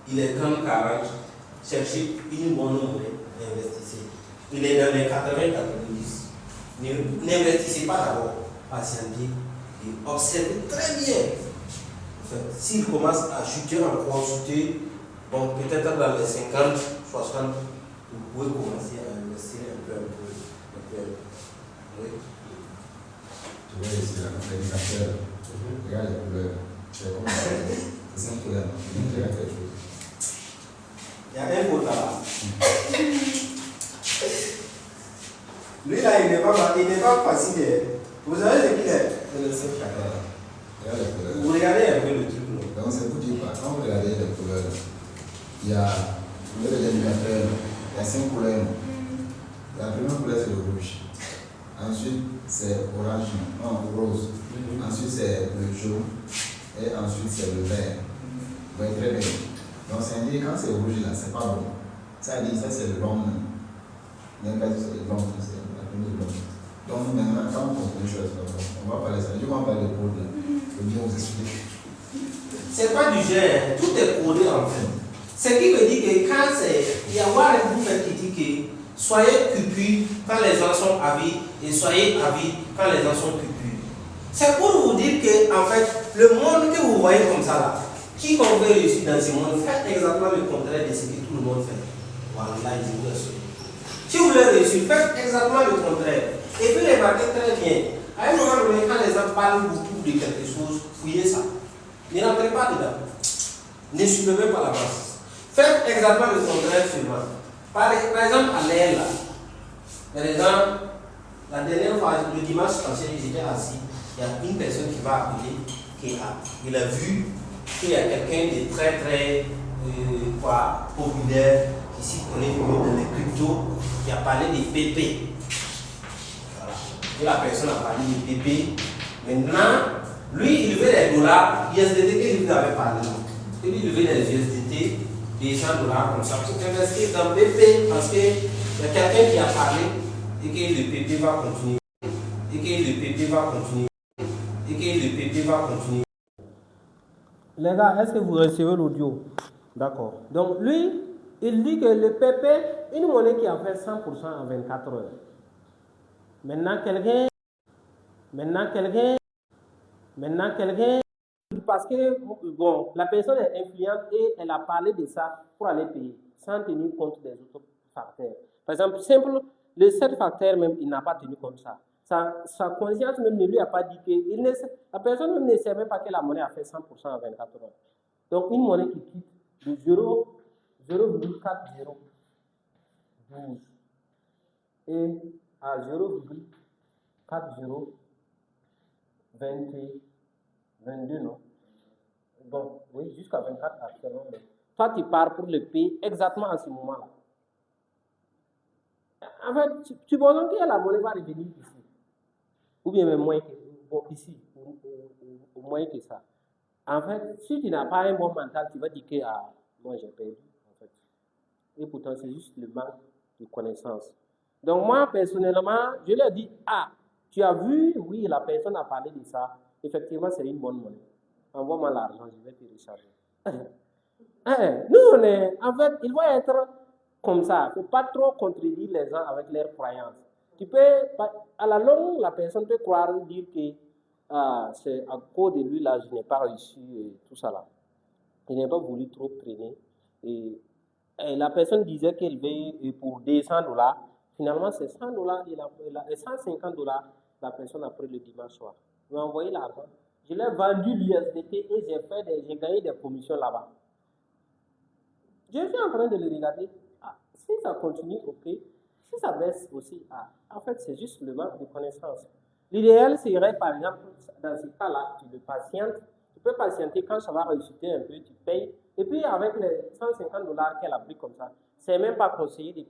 Speaker 1: Il est 30-40, cherchez une bonne monnaie, investissez. Il est dans les 80-90. N'investissez pas d'abord, patientez et observez très bien. En fait, s'il commence à chuter encore, bon, peut-être dans les 50, 60, vous pouvez commencer à investir un peu. Oui.
Speaker 4: Tu vois ici, l'indicateur. Regarde les couleurs. C'est comme ça. C'est une couleur. Il y a quelque chose.
Speaker 1: Il y a un mot là-bas. Lui là, il n'est pas facile. Vous savez ce qu'il est?
Speaker 4: C'est le seul chakra. Regarde les couleurs.
Speaker 1: Vous regardez un peu le truc.
Speaker 4: Donc c'est pour dire quoi? Quand vous regardez les couleurs, il y a l'indicateur, il y a 5 couleurs. La première couleur c'est le rouge. Ensuite c'est orange, non, rose. Ensuite c'est le jaune. Et ensuite c'est le vert. Vous voyez très bien. Donc ça indique quand c'est rouge là, c'est pas bon. Ça dit ça c'est le long. Même pas c'est le long, c'est la première long. Donc maintenant quand on comprend les choses, on va parler ça. Je vais en parler de code là. Je vais bien vous expliquer.
Speaker 1: C'est pas du genre, tout est codé en fait. Ce qui veut dire que quand il y a Warren Buffett qui dit que soyez cupus quand les gens sont avides et soyez avides quand les gens sont cupus. C'est pour vous dire que en fait, le monde que vous voyez comme ça là, qui veut réussir dans ce monde, faites exactement le contraire de ce que tout le monde fait. Voilà, je vous assure. Si vous voulez réussir, faites exactement le contraire. Et puis remarquez très bien, à un moment donné, quand les gens parlent beaucoup de quelque chose, fouillez ça. Ne rentrez pas dedans. Ne suivez pas la masse. Faites exactement le contraire seulement. Par exemple, à l'air là, par exemple, la dernière fois, le dimanche passé, j'étais assis, il y a une personne qui m'a appelé, il a vu qu'il y a quelqu'un de très populaire, qui s'y connaît mieux dans les cryptos, qui a parlé des PP. Voilà. Et la personne a parlé des PP. Maintenant, lui, il veut les dollars, USDT que je vous avais parlé. Lui, il veut les USDT, des $100 comme ça, pour investir dans PP, parce qu'il y a quelqu'un qui a parlé et que le PP va continuer.
Speaker 2: Les gars, est-ce que vous recevez l'audio? D'accord. Donc, lui, il dit que le PP, une monnaie qui a fait 100% en 24 heures. Maintenant, quelqu'un, parce que, bon, la personne est influente et elle a parlé de ça pour aller payer, sans tenir compte des autres facteurs. Par exemple, simple, les 7 facteurs même, il n'a pas tenu compte ça. Sa conscience même ne lui a pas dit que, la personne même ne sait même pas que la monnaie a fait 100% en 24 heures. Donc, une monnaie qui quitte de 0,4012 et à 0,4022, non? Bon, oui, jusqu'à 24 actuellement. Toi, tu pars pour le payer exactement à ce moment-là. En fait, tu penses que la monnaie va revenir ici. Ou bien même moins que ici, ou moins que ça. En fait, si tu n'as pas un bon mental, tu vas dire que moi j'ai perdu. En fait. Et pourtant, c'est juste le manque de connaissances. Donc moi, personnellement, je lui ai dit, tu as vu, oui, la personne a parlé de ça. Effectivement, c'est une bonne monnaie. Envoie-moi l'argent, je vais te recharger. Nous, en fait, il va être comme ça. Il ne faut pas trop contredire les gens avec leurs croyances. À la longue, la personne peut croire, dire que c'est à cause de lui, là, je n'ai pas réussi et tout ça là. Je n'ai pas voulu trop traîner. Et la personne disait qu'elle veut pour $200. Finalement, c'est $100 et $150, la personne a pris le dimanche soir. Il m'a envoyé l'argent. Je l'ai vendu l'USDT et j'ai gagné des commissions là-bas. Je suis en train de le regarder. Si ça continue, ok. Si ça baisse aussi, en fait, c'est juste le manque de connaissances. L'idéal serait, par exemple, dans ce cas-là, tu le patientes. Tu peux patienter quand ça va réussir un peu, tu payes. Et puis, avec les $150 qu'elle a pris comme ça, c'est même pas conseillé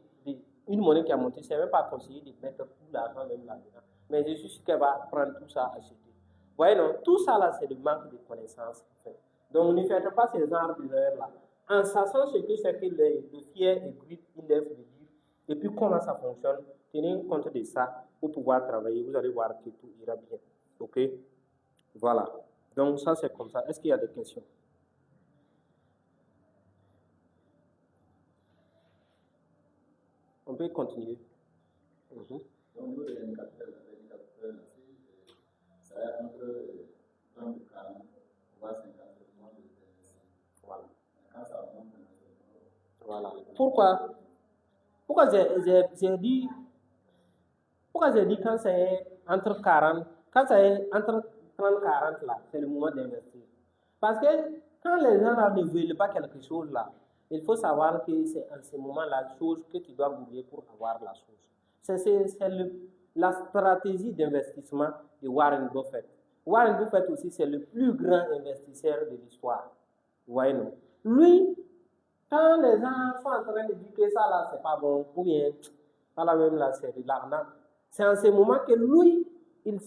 Speaker 2: une monnaie qui a monté, c'est même pas conseillé de mettre tout l'argent même là-dedans. Mais je suis sûr qu'elle va prendre tout ça à acheter. Vous voyez, non? Tout ça là, c'est le manque de connaissances. En fait. Donc, ne faites pas ces genres d'erreurs là. En sachant ce que c'est que le fier et grid index de dire, et puis comment ça fonctionne, tenez compte de ça pour pouvoir travailler. Vous allez voir que tout ira bien. OK? Voilà. Donc, ça, c'est comme ça. Est-ce qu'il y a des questions? On peut continuer.
Speaker 4: Au niveau des indicateurs, ça va entre 30 et 40, voire 50,
Speaker 2: Voilà.
Speaker 4: quand ça monte,
Speaker 2: Voilà. Pourquoi j'ai dit quand c'est entre 40, quand c'est entre 30 et 40 là, c'est le moment d'investir. Parce que quand les gens là ne veulent pas quelque chose là, il faut savoir que c'est en ce moment la chose que tu dois bouger pour avoir la chose. C'est la stratégie d'investissement de Warren Buffett. Warren Buffett aussi, c'est le plus grand investisseur de l'histoire. Vous voyez, non? Lui, quand les gens sont en train de dire que ça là, c'est pas bon, ou bien, ça là même là, c'est de l'arnaque, c'est en ce moment que lui, il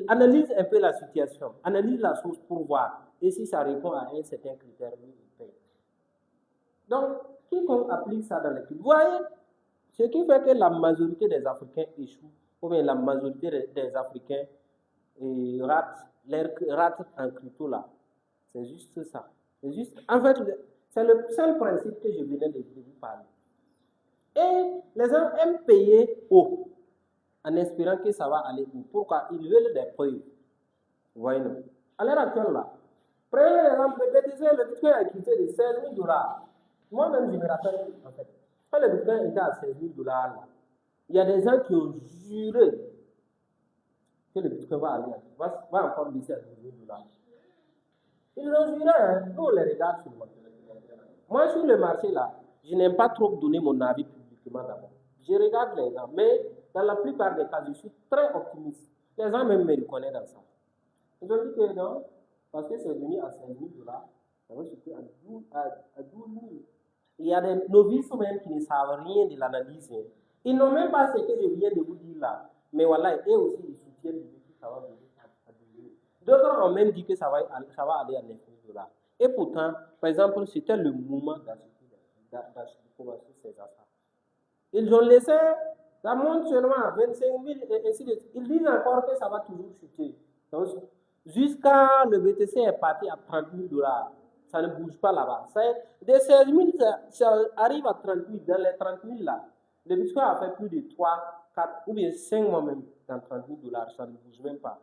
Speaker 2: analyse un peu la situation, analyse la chose pour voir. Et si ça répond à un certain critère, lui, il paye. Donc, quiconque applique ça dans l'équipe, vous voyez, ce qui fait que la majorité des Africains échouent, ou bien la majorité des Africains ratent en crypto là. C'est juste ça. C'est juste, en fait, c'est le seul principe que je venais de vous parler. Et les gens aiment payer haut, en espérant que ça va aller haut. Pourquoi? Ils veulent des preuves. Vous voyez, non? À l'heure actuelle là, prenez l'exemple, le Bitcoin a quitté de 16 000 $. Moi-même, je me rappelle, en fait, quand le Bitcoin était à 16 000 $, là, il y a des gens qui ont juré que le Bitcoin va encore baisser à 12 000 $. Ils ont juré, hein? Nous, on les regarde sur le marché. Moi, sur le marché, là, je n'aime pas trop donner mon avis publiquement d'abord. Je regarde les gens, mais dans la plupart des cas, je suis très optimiste. Les gens même me reconnaissent dans ça. Ils ont dit que non, parce que c'est venu à 5 000 $, ça va chuter à 12 000. Il y a des novices même qui ne savent rien de l'analyse. Ils n'ont même pas ce que je viens de vous dire là. Mais voilà, eux aussi, ils soutiennent que ça va venir à 12 000. D'autres ont même dit que ça va aller à 9 000 $. Et pourtant, par exemple, c'était le moment d'acheter ces affaires. Ils ont laissé, ça monte seulement à 25 000 et ainsi de suite. Ils disent encore que ça va toujours chuter. Jusqu'à le BTC est parti à 30 000 $. Ça ne bouge pas là-bas. De 16 000, ça arrive à 30 000. Dans les 30 000 là, le Bitcoin a fait plus de 3, 4 ou bien 5 mois même dans 30 000 $. Ça ne bouge même pas.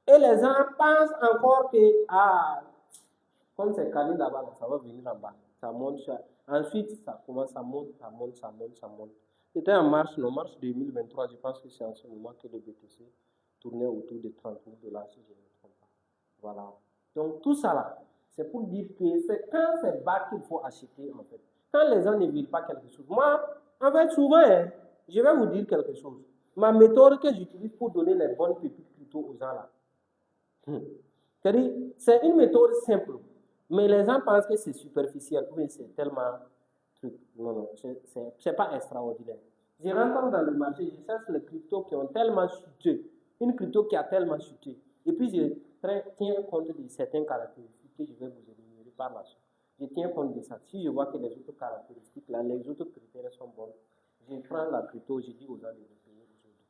Speaker 2: Et les gens pensent encore que, comme c'est calé là-bas, ça va venir en bas. Ça monte. Ensuite, ça commence, ça monte. C'était en mars 2023, je pense que c'est en ce moment que le BTC tournait autour de 30 000 $, si je ne me trompe pas. Voilà. Donc, tout ça là, c'est pour dire que c'est quand c'est bas qu'il faut acheter, en fait. Quand les gens ne veulent pas quelque chose. Moi, en fait, souvent, je vais vous dire quelque chose. Ma méthode que j'utilise pour donner les bonnes pépites crypto aux gens là, c'est une méthode simple. Mais les gens pensent que c'est superficiel. Oui, c'est tellement truc. Non, c'est pas extraordinaire. Je rentre dans le marché, je cherche les cryptos qui ont tellement chuté. Une crypto qui a tellement chuté. Et puis, je tiens compte de certaines caractéristiques que je vais vous énumérer par la suite. Je tiens compte de ça. Si je vois que les autres caractéristiques, là, les autres critères sont bons, je prends la crypto, je dis aux gens de le payer aujourd'hui.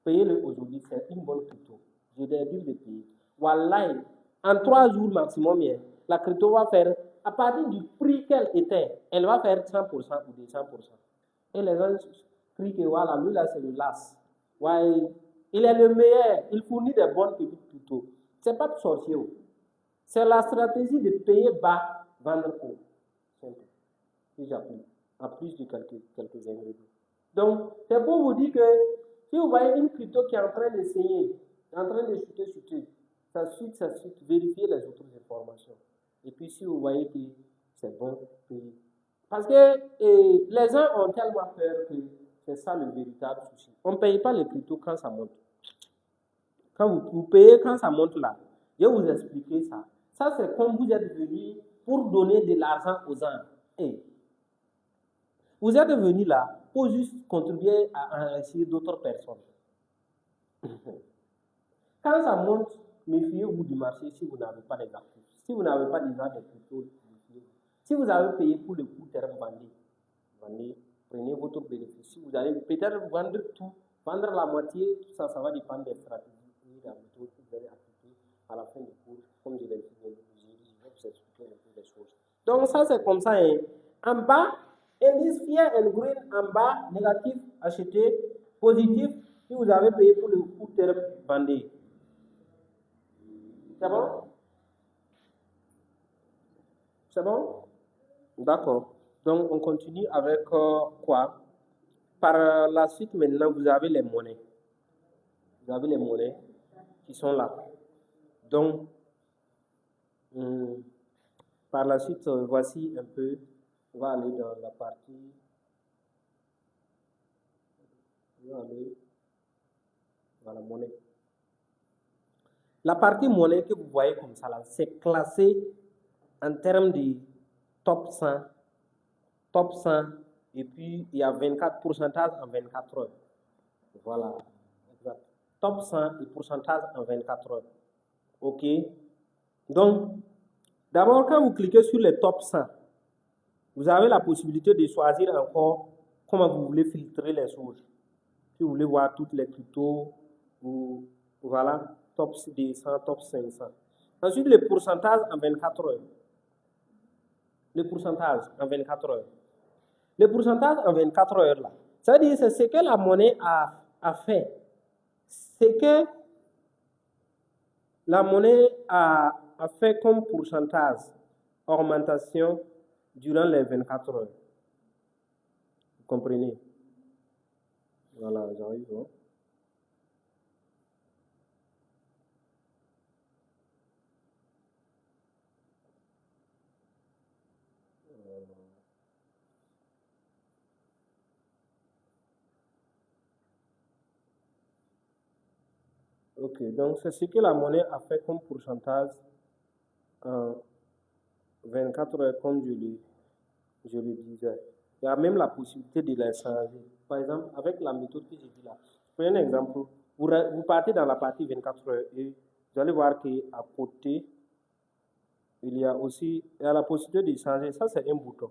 Speaker 2: Payez-le aujourd'hui, c'est une bonne crypto. Je leur dis de payer. Wallahi, en 3 jours maximum, la crypto va faire, à partir du prix qu'elle était, elle va faire 100% ou 200%. Et les gens crient que voilà, lui là c'est le LAS. Ouais, il est le meilleur, il fournit des bonnes pépites crypto. C'est pas de sorcier. C'est la stratégie de payer bas, vendre haut. Simple. Si j'applique, en plus de quelques ingrédients. Donc, c'est pour vous dire que si vous voyez une crypto qui est en train de saigner, en train de chuter, ça suite, vérifiez les autres informations. Et puis, si vous voyez que c'est bon, payez. Parce que les gens ont tellement peur que c'est ça le véritable souci. On ne paye pas les cryptos quand ça monte. Quand vous payez quand ça monte là, je vais vous expliquer ça. Ça, c'est comme vous êtes venu pour donner de l'argent aux gens. Vous êtes venu là pour juste contribuer à enrichir d'autres personnes. Quand ça monte, méfiez-vous du marché si vous n'avez pas les actifs. Si vous n'avez pas déjà de crypto, si vous avez payé pour le coût terme, vendez, prenez votre bénéfice. Si vous allez peut-être vendre tout, vendre la moitié, tout ça, ça va dépendre des stratégies et de la méthode que vous allez appliquer à la fin du cours, comme je l'ai dit, je vais vous expliquer un peu les choses. Donc ça, c'est comme ça. Hein. En bas, indice Fear and Green, en bas, négatif, acheter, positif, si vous avez payé pour le coût terme, vendez. C'est bon? C'est bon? D'accord. Donc, on continue avec quoi? Par la suite, maintenant, vous avez les monnaies. Vous avez les monnaies qui sont là. Donc, par la suite, voici un peu, on va aller dans la partie, on va aller dans la monnaie. La partie monnaie que vous voyez comme ça, là, c'est classé en termes de top 100, et puis il y a 24 pourcentages en 24 heures. Voilà, exact. Top 100 et pourcentage en 24 heures. OK? Donc, d'abord, quand vous cliquez sur les top 100, vous avez la possibilité de choisir encore comment vous voulez filtrer les choses. Si vous voulez voir toutes les cryptos, ou voilà, top 200, top 500. Ensuite, le pourcentage en 24 heures. Le pourcentage en 24 heures. Le pourcentage en 24 heures, là, ça veut dire c'est ce que la monnaie a fait. C'est que la monnaie a fait comme pourcentage augmentation durant les 24 heures. Vous comprenez? Voilà, j'arrive. Hein? Ok, donc c'est ce que la monnaie a fait comme pourcentage en 24 heures, comme je le disais. Il y a même la possibilité de les changer. Par exemple, avec la méthode que j'ai dit là, prenez un exemple. Vous partez dans la partie 24 heures et vous allez voir qu'à côté, il y a la possibilité de changer. Ça, c'est un bouton.